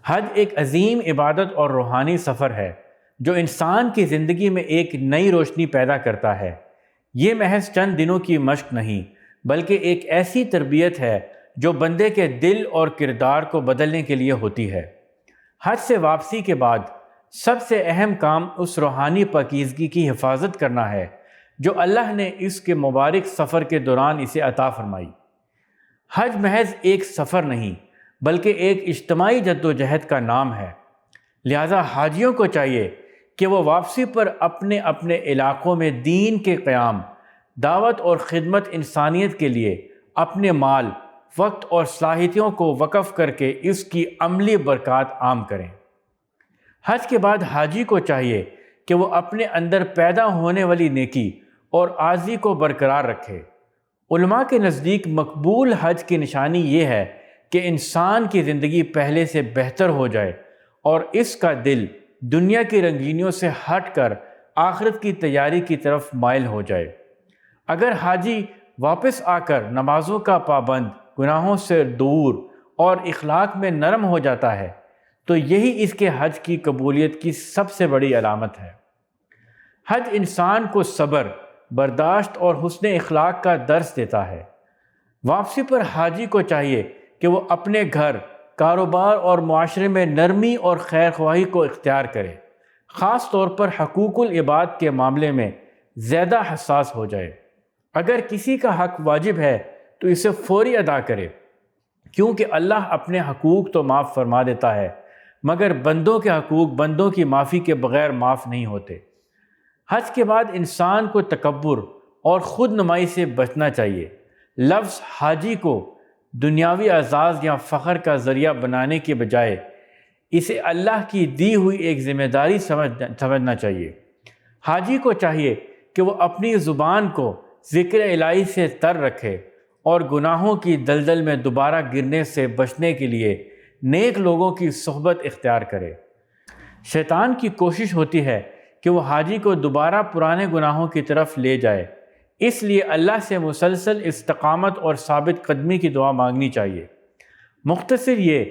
حج ایک عظیم عبادت اور روحانی سفر ہے جو انسان کی زندگی میں ایک نئی روشنی پیدا کرتا ہے۔ یہ محض چند دنوں کی مشق نہیں بلکہ ایک ایسی تربیت ہے جو بندے کے دل اور کردار کو بدلنے کے لیے ہوتی ہے۔ حج سے واپسی کے بعد سب سے اہم کام اس روحانی پاکیزگی کی حفاظت کرنا ہے جو اللہ نے اس کے مبارک سفر کے دوران اسے عطا فرمائی۔ حج محض ایک سفر نہیں بلکہ ایک اجتماعی جدوجہد کا نام ہے، لہذا حاجیوں کو چاہیے کہ وہ واپسی پر اپنے اپنے علاقوں میں دین کے قیام، دعوت اور خدمت انسانیت کے لیے اپنے مال، وقت اور صلاحیتوں کو وقف کر کے اس کی عملی برکات عام کریں۔ حج کے بعد حاجی کو چاہیے کہ وہ اپنے اندر پیدا ہونے والی نیکی اور عاجزی کو برقرار رکھے۔ علماء کے نزدیک مقبول حج کی نشانی یہ ہے کہ انسان کی زندگی پہلے سے بہتر ہو جائے اور اس کا دل دنیا کی رنگینیوں سے ہٹ کر آخرت کی تیاری کی طرف مائل ہو جائے۔ اگر حاجی واپس آ کر نمازوں کا پابند، گناہوں سے دور اور اخلاق میں نرم ہو جاتا ہے تو یہی اس کے حج کی قبولیت کی سب سے بڑی علامت ہے۔ حج انسان کو صبر، برداشت اور حسن اخلاق کا درس دیتا ہے۔ واپسی پر حاجی کو چاہیے کہ وہ اپنے گھر، کاروبار اور معاشرے میں نرمی اور خیر خواہی کو اختیار کرے، خاص طور پر حقوق العباد کے معاملے میں زیادہ حساس ہو جائے۔ اگر کسی کا حق واجب ہے تو اسے فوری ادا کرے، کیونکہ اللہ اپنے حقوق تو معاف فرما دیتا ہے مگر بندوں کے حقوق بندوں کی معافی کے بغیر معاف نہیں ہوتے۔ حج کے بعد انسان کو تکبر اور خود نمائی سے بچنا چاہیے۔ لفظ حاجی کو دنیاوی اعزاز یا فخر کا ذریعہ بنانے کے بجائے اسے اللہ کی دی ہوئی ایک ذمہ داری سمجھنا چاہیے۔ حاجی کو چاہیے کہ وہ اپنی زبان کو ذکر الہی سے تر رکھے اور گناہوں کی دلدل میں دوبارہ گرنے سے بچنے کے لیے نیک لوگوں کی صحبت اختیار کرے۔ شیطان کی کوشش ہوتی ہے کہ وہ حاجی کو دوبارہ پرانے گناہوں کی طرف لے جائے، اس لیے اللہ سے مسلسل استقامت اور ثابت قدمی کی دعا مانگنی چاہیے۔ مختصر یہ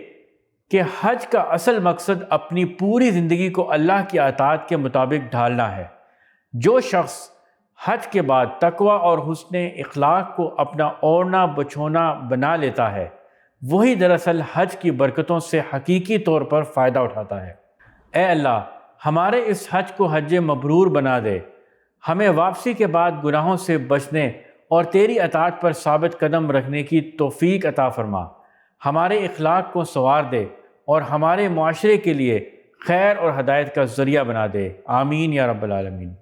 کہ حج کا اصل مقصد اپنی پوری زندگی کو اللہ کی اطاعت کے مطابق ڈھالنا ہے۔ جو شخص حج کے بعد تقوی اور حسن اخلاق کو اپنا اوڑھنا بچھونا بنا لیتا ہے وہی دراصل حج کی برکتوں سے حقیقی طور پر فائدہ اٹھاتا ہے۔ اے اللہ، ہمارے اس حج کو حج مبرور بنا دے، ہمیں واپسی کے بعد گناہوں سے بچنے اور تیری اطاعت پر ثابت قدم رکھنے کی توفیق عطا فرما، ہمارے اخلاق کو سنوار دے اور ہمارے معاشرے کے لیے خیر اور ہدایت کا ذریعہ بنا دے۔ آمین یا رب العالمین۔